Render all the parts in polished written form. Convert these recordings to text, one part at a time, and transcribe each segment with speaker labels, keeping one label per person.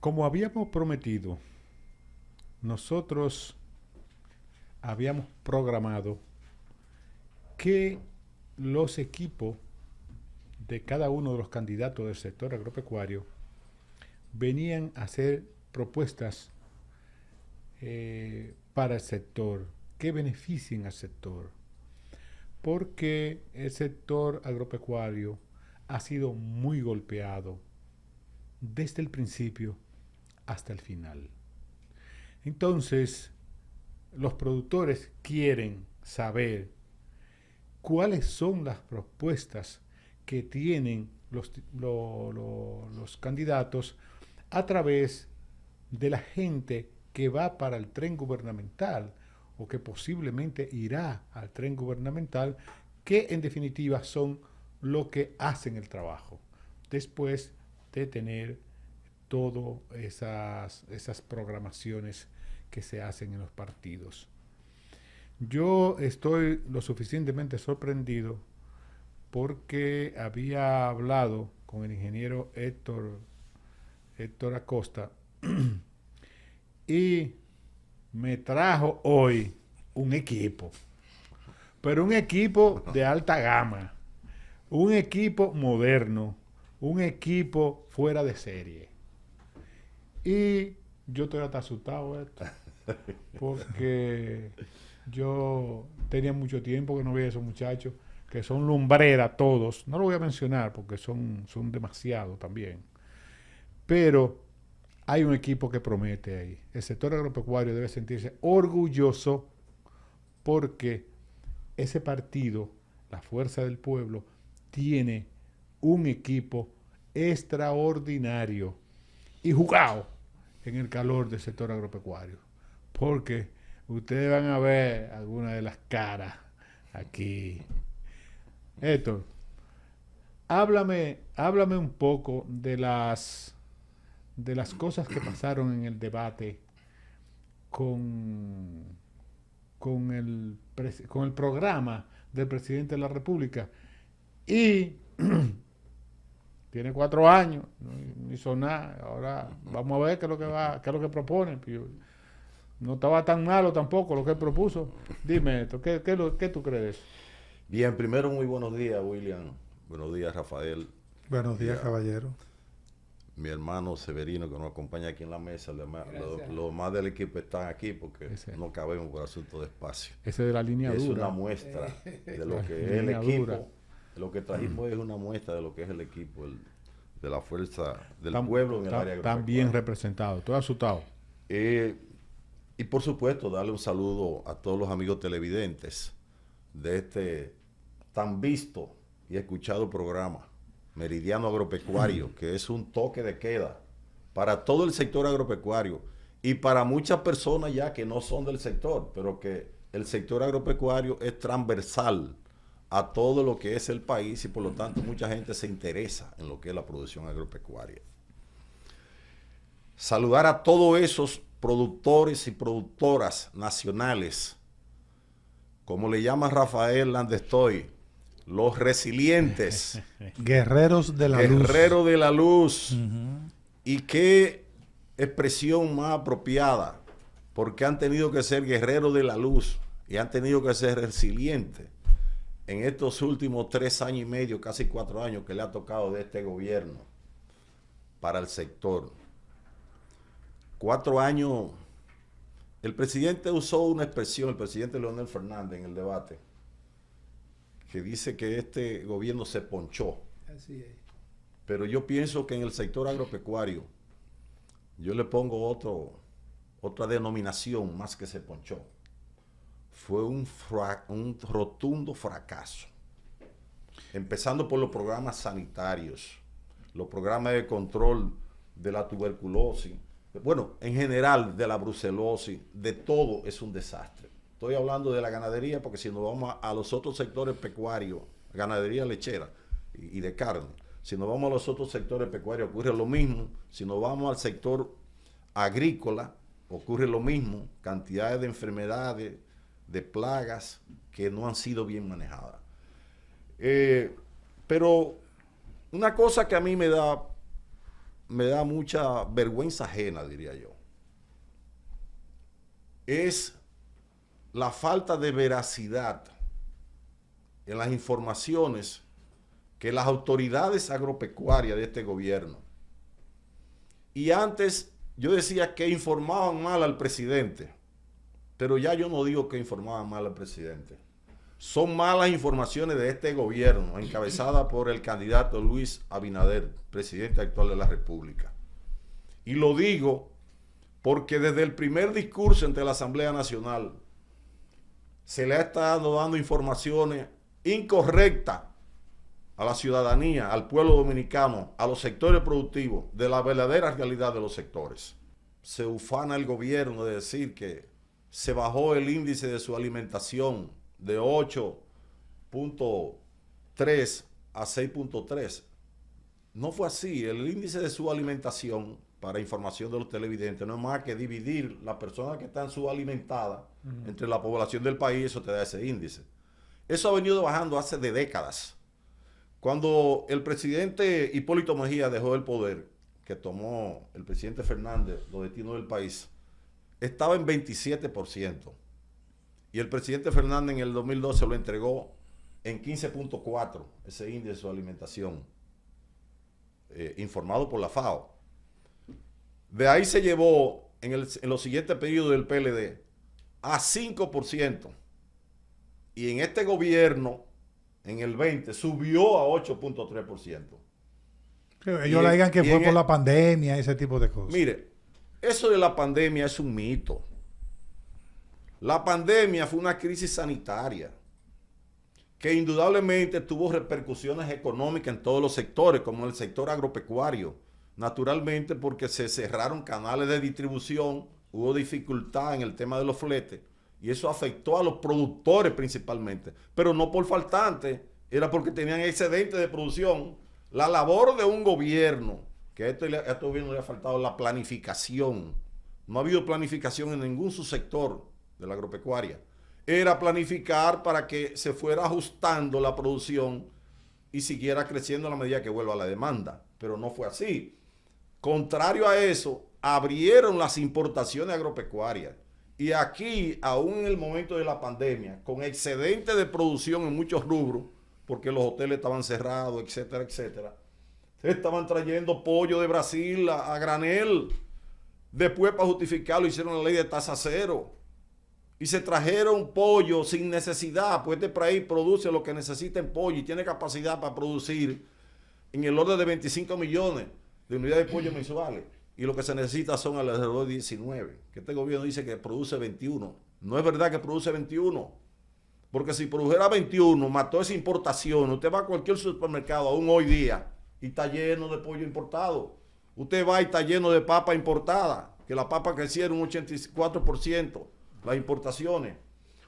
Speaker 1: Como habíamos prometido, nosotros habíamos programado que los equipos de cada uno de los candidatos del sector agropecuario venían a hacer propuestas para el sector, que beneficien al sector, porque el sector agropecuario ha sido muy golpeado desde el principio hasta el final. Entonces, los productores quieren saber cuáles son las propuestas que tienen los candidatos a través de la gente que va para el tren gubernamental o que posiblemente irá al tren gubernamental, que en definitiva son lo que hacen el trabajo después de tener todas esas programaciones que se hacen en los partidos. Yo estoy lo suficientemente sorprendido porque había hablado con el ingeniero Héctor Acosta y me trajo hoy un equipo, pero un equipo de alta gama, un equipo moderno, un equipo fuera de serie. Y yo estoy hasta asustado, porque yo tenía mucho tiempo que no veía a esos muchachos, que son lumbreras todos. No lo voy a mencionar porque son demasiado también. Pero hay un equipo que promete ahí. El sector agropecuario debe sentirse orgulloso porque ese partido, la Fuerza del Pueblo, tiene un equipo extraordinario y jugado en el calor del sector agropecuario. Porque ustedes van a ver algunas de las caras aquí. Héctor, háblame un poco de las cosas que pasaron en el debate con, con el programa del presidente de la República. Y tiene 4 años, no hizo nada. Ahora vamos a ver qué es lo que qué es lo que propone. No estaba tan malo tampoco lo que él propuso. Dime esto, ¿qué tú crees?
Speaker 2: Bien, primero muy buenos días, William. Buenos días, Rafael.
Speaker 3: Buenos días,
Speaker 2: a
Speaker 3: caballero.
Speaker 2: mi hermano Severino, que nos acompaña aquí en la mesa. Los más del equipo están aquí porque no cabemos por asunto de espacio.
Speaker 1: Ese de la línea
Speaker 2: es
Speaker 1: dura.
Speaker 2: Es una muestra de lo que es el equipo. Lo que trajimos es una muestra de lo que es el equipo, de la fuerza del pueblo en el área agropecuaria.
Speaker 1: Están bien representados. Estoy asustado.
Speaker 2: Y por supuesto, darle un saludo a todos los amigos televidentes de este tan visto y escuchado programa, Meridiano Agropecuario, que es un toque de queda para todo el sector agropecuario y para muchas personas ya que no son del sector, pero que el sector agropecuario es transversal a todo lo que es el país y por lo tanto mucha gente se interesa en lo que es la producción agropecuaria. Saludar a todos esos productores y productoras nacionales, como le llama Rafael Landestoy, los resilientes.
Speaker 3: Guerreros de la luz.
Speaker 2: Guerreros de la luz. Y qué expresión más apropiada, porque han tenido que ser guerreros de la luz y han tenido que ser resilientes en estos últimos 3 años y medio, casi 4 años que le ha tocado de este gobierno para el sector. 4 años. El presidente usó una expresión, el presidente Leonel Fernández, en el debate, que dice que este gobierno se ponchó.
Speaker 3: Así es.
Speaker 2: Pero yo pienso que en el sector agropecuario, yo le pongo otra denominación más que se ponchó. Fue un rotundo fracaso. Empezando por los programas sanitarios, los programas de control de la tuberculosis, bueno, en general de la brucelosis, de todo es un desastre. Estoy hablando de la ganadería porque si nos vamos a los otros sectores pecuarios, ganadería lechera y de carne, si nos vamos a los otros sectores pecuarios ocurre lo mismo, si nos vamos al sector agrícola ocurre lo mismo, cantidades de enfermedades, de plagas que no han sido bien manejadas. Pero una cosa que a mí me me da mucha vergüenza ajena, diría yo, es la falta de veracidad en las informaciones que las autoridades agropecuarias de este gobierno, y antes yo decía que informaban mal al presidente, pero ya yo no digo que informaban mal al presidente. Son malas informaciones de este gobierno, encabezada por el candidato Luis Abinader, presidente actual de la República. Y lo digo porque desde el primer discurso ante la Asamblea Nacional se le ha estado dando informaciones incorrectas a la ciudadanía, al pueblo dominicano, a los sectores productivos, de la verdadera realidad de los sectores. Se ufana el gobierno de decir que se bajó el índice de su alimentación de 8.3 a 6.3. No fue así. El índice de su alimentación, para información de los televidentes, no es más que dividir las personas que están subalimentadas entre la población del país, eso te da ese índice. Eso ha venido bajando hace de décadas. Cuando el presidente Hipólito Mejía dejó el poder, que tomó el presidente Fernández los destinos del país, estaba en 27%. Y el presidente Fernández en el 2012 lo entregó en 15.4, ese índice de su alimentación, informado por la FAO. De ahí se llevó en los siguientes periodos del PLD a 5%. Y en este gobierno, en el 20, subió a 8.3%.
Speaker 3: Ellos le digan que fue por la pandemia, ese tipo de cosas.
Speaker 2: Mire, eso de la pandemia es un mito. La pandemia fue una crisis sanitaria que indudablemente tuvo repercusiones económicas en todos los sectores, como el sector agropecuario. Naturalmente, porque se cerraron canales de distribución, hubo dificultad en el tema de los fletes, y eso afectó a los productores principalmente, pero no por faltante, era porque tenían excedente de producción. La labor de un gobierno, que a este gobierno le ha faltado la planificación, no ha habido planificación en ningún subsector de la agropecuaria, era planificar para que se fuera ajustando la producción y siguiera creciendo a la medida que vuelva la demanda, pero no fue así. Contrario a eso, abrieron las importaciones agropecuarias, y aquí, aún en el momento de la pandemia, con excedente de producción en muchos rubros, porque los hoteles estaban cerrados, etcétera, etcétera, se estaban trayendo pollo de Brasil a granel. Después, para justificarlo, hicieron la ley de tasa cero y se trajeron pollo sin necesidad, pues este país produce lo que necesita en pollo y tiene capacidad para producir en el orden de 25 millones de unidades de pollo mensuales, y lo que se necesita son alrededor de 19, que este gobierno dice que produce 21. No es verdad que produce 21, porque si produjera 21, mató esa importación. Usted va a cualquier supermercado, aún hoy día, y está lleno de pollo importado. Usted va y está lleno de papa importada, que la papa crecieron un 84%, las importaciones.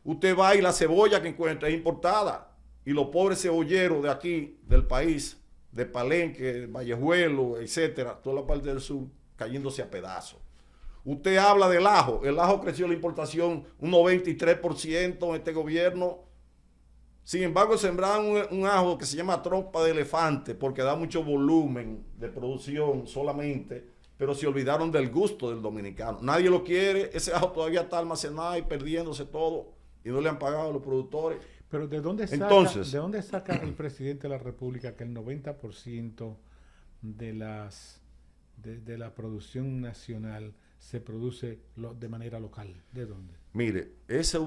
Speaker 2: Usted va y la cebolla que encuentra es importada, y los pobres cebolleros de aquí, del país, de Palenque, Vallejuelo, etcétera, toda la parte del sur, cayéndose a pedazos. Usted habla del ajo. El ajo creció la importación un 93% en este gobierno. Sin embargo, sembraron un ajo que se llama trompa de elefante porque da mucho volumen de producción solamente, pero se olvidaron del gusto del dominicano. Nadie lo quiere. Ese ajo todavía está almacenado y perdiéndose todo, y no le han pagado a los productores.
Speaker 1: Pero ¿de dónde saca el presidente de la República que el 90% de la producción nacional se produce de manera local? ¿De dónde?
Speaker 2: Mire, esa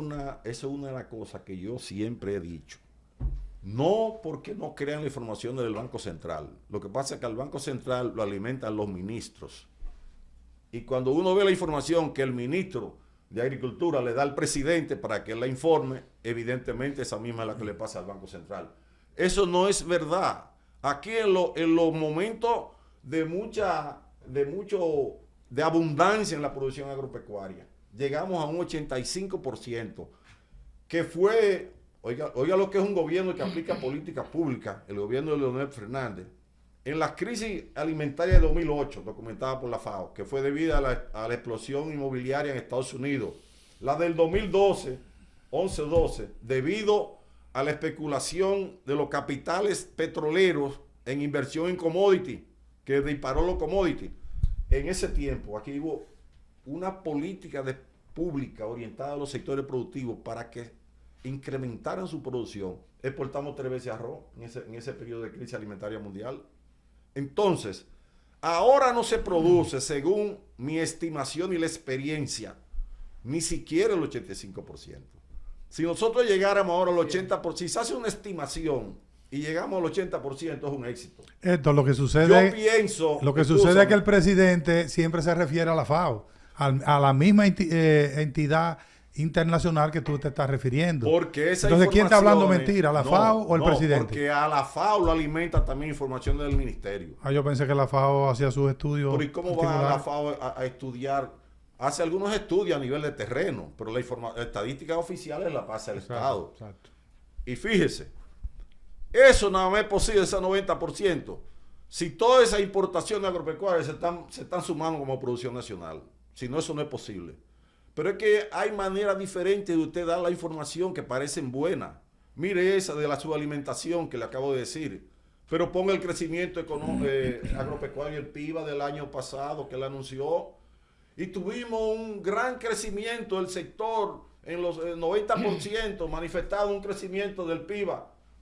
Speaker 2: es una de las cosas que yo siempre he dicho. No porque no crean la información del Banco Central. Lo que pasa es que al Banco Central lo alimentan los ministros. Y cuando uno ve la información que el ministro de Agricultura le da al presidente para que él la informe, evidentemente esa misma es la que le pasa al Banco Central. Eso no es verdad. Aquí en los momentos de abundancia en la producción agropecuaria, llegamos a un 85%, que fue, oiga lo que es un gobierno que aplica políticas públicas, el gobierno de Leonel Fernández. En la crisis alimentaria de 2008, documentada por la FAO, que fue debida a la explosión inmobiliaria en Estados Unidos, la del 2012, 11-12, debido a la especulación de los capitales petroleros en inversión en commodity, que disparó los commodities. En ese tiempo, aquí hubo una política pública orientada a los sectores productivos para que incrementaran su producción. Exportamos 3 veces arroz en ese periodo de crisis alimentaria mundial. Entonces, ahora no se produce, según mi estimación y la experiencia, ni siquiera el 85%. Si nosotros llegáramos ahora al 80%, si se hace una estimación y llegamos al 80%, es un éxito.
Speaker 3: Esto, lo que sucede,
Speaker 2: yo pienso,
Speaker 3: lo que sucede es que el presidente siempre se refiere a la FAO, a la misma entidad internacional que tú te estás refiriendo.
Speaker 2: Porque esa
Speaker 3: Entonces, ¿quién está hablando mentira? ¿La FAO o el presidente?
Speaker 2: Porque a la FAO lo alimenta también información del ministerio.
Speaker 3: Yo pensé que la FAO hacía sus estudios.
Speaker 2: Pero ¿y cómo va la FAO a estudiar? Hace algunos estudios a nivel de terreno, pero la estadística oficial la pasa el Estado. Exacto. Y fíjese, eso nada más es posible, ese 90%, si todas esas importaciones agropecuarias se están sumando como producción nacional. Si no, eso no es posible. Pero es que hay maneras diferentes de usted dar la información que parecen buenas. Mire esa de la subalimentación que le acabo de decir. Pero ponga el crecimiento agropecuario, el PIB del año pasado que él anunció. Y tuvimos un gran crecimiento del sector en los 90%, manifestado un crecimiento del PIB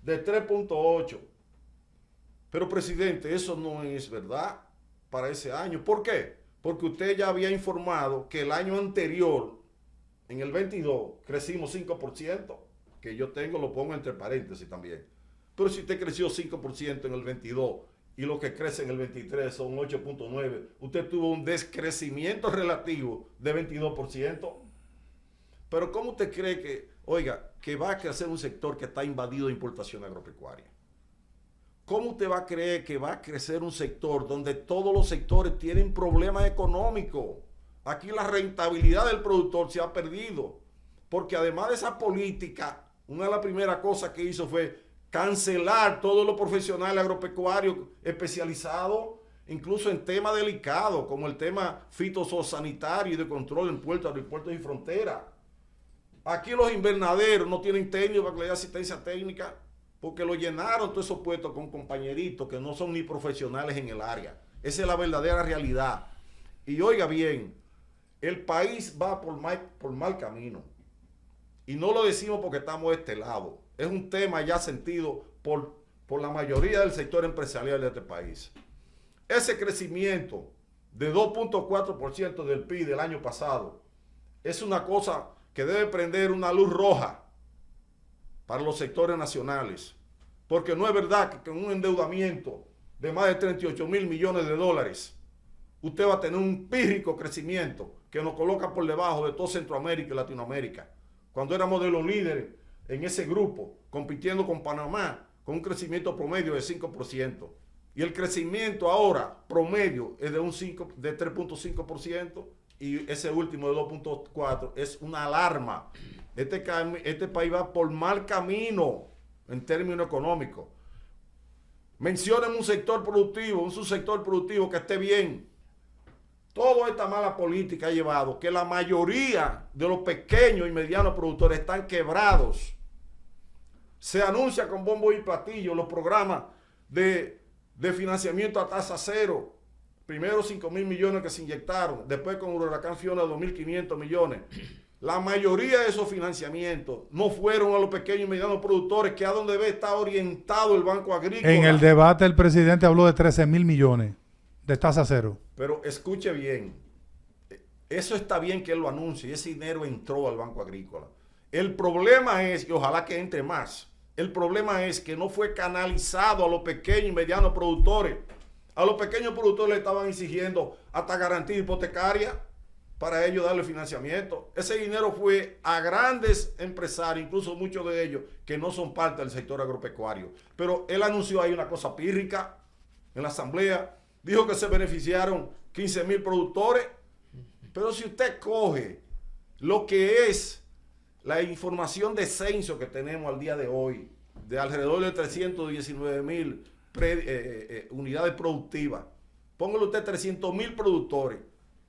Speaker 2: de 3.8. Pero, presidente, eso no es verdad para ese año. ¿Por qué? Porque usted ya había informado que el año anterior, en el 22, crecimos 5%, que yo lo pongo entre paréntesis también. Pero si usted creció 5% en el 22 y lo que crece en el 23 son 8.9, usted tuvo un descrecimiento relativo de 22%. Pero ¿cómo usted cree que va a crecer un sector que está invadido de importación agropecuaria? ¿Cómo usted va a creer que va a crecer un sector donde todos los sectores tienen problemas económicos? Aquí la rentabilidad del productor se ha perdido, porque además de esa política, una de las primeras cosas que hizo fue cancelar todos los profesionales agropecuarios especializados, incluso en temas delicados, como el tema fitosanitario y de control en puertos, aeropuertos y fronteras. Aquí los invernaderos no tienen técnico para que le dé asistencia técnica, porque lo llenaron todos esos puestos con compañeritos que no son ni profesionales en el área. Esa es la verdadera realidad. Y oiga bien, el país va por mal camino. Y no lo decimos porque estamos de este lado. Es un tema ya sentido por la mayoría del sector empresarial de este país. Ese crecimiento de 2.4% del PIB del año pasado es una cosa que debe prender una luz roja para los sectores nacionales, porque no es verdad que con un endeudamiento de más de 38 mil millones de dólares usted va a tener un pírrico crecimiento que nos coloca por debajo de todo Centroamérica y Latinoamérica, cuando éramos de los líderes en ese grupo, compitiendo con Panamá, con un crecimiento promedio de 5%. Y el crecimiento ahora promedio es de 3.5%, y ese último de 2.4% es una alarma. Este país va por mal camino en términos económicos. Mencionen un sector productivo, un subsector productivo que esté bien. Toda esta mala política ha llevado que la mayoría de los pequeños y medianos productores están quebrados. Se anuncia con bombo y platillo los programas de financiamiento a tasa cero. Primero 5.000 millones que se inyectaron, después con el huracán Fiona 2.500 millones. La mayoría de esos financiamientos no fueron a los pequeños y medianos productores, que es a donde debe estar orientado el Banco Agrícola.
Speaker 3: En el debate el presidente habló de 13.000 millones de tasa cero.
Speaker 2: Pero escuche bien, eso está bien que él lo anuncie, ese dinero entró al Banco Agrícola. El problema es, y ojalá que entre más, el problema es que no fue canalizado a los pequeños y medianos productores. A los pequeños productores le estaban exigiendo hasta garantía hipotecaria para ellos darle financiamiento. Ese dinero fue a grandes empresarios, incluso muchos de ellos que no son parte del sector agropecuario. Pero él anunció ahí una cosa pírrica en la asamblea. Dijo que se beneficiaron 15.000 productores. Pero si usted coge lo que es la información de censo que tenemos al día de hoy, de alrededor de 319.000 unidades productivas, póngale usted 300.000 productores.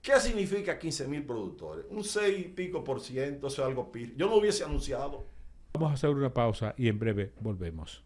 Speaker 2: ¿Qué significa 15.000 productores? Un 6 y pico %, eso es algo pírrico. Yo no hubiese anunciado.
Speaker 1: Vamos a hacer una pausa y en breve volvemos.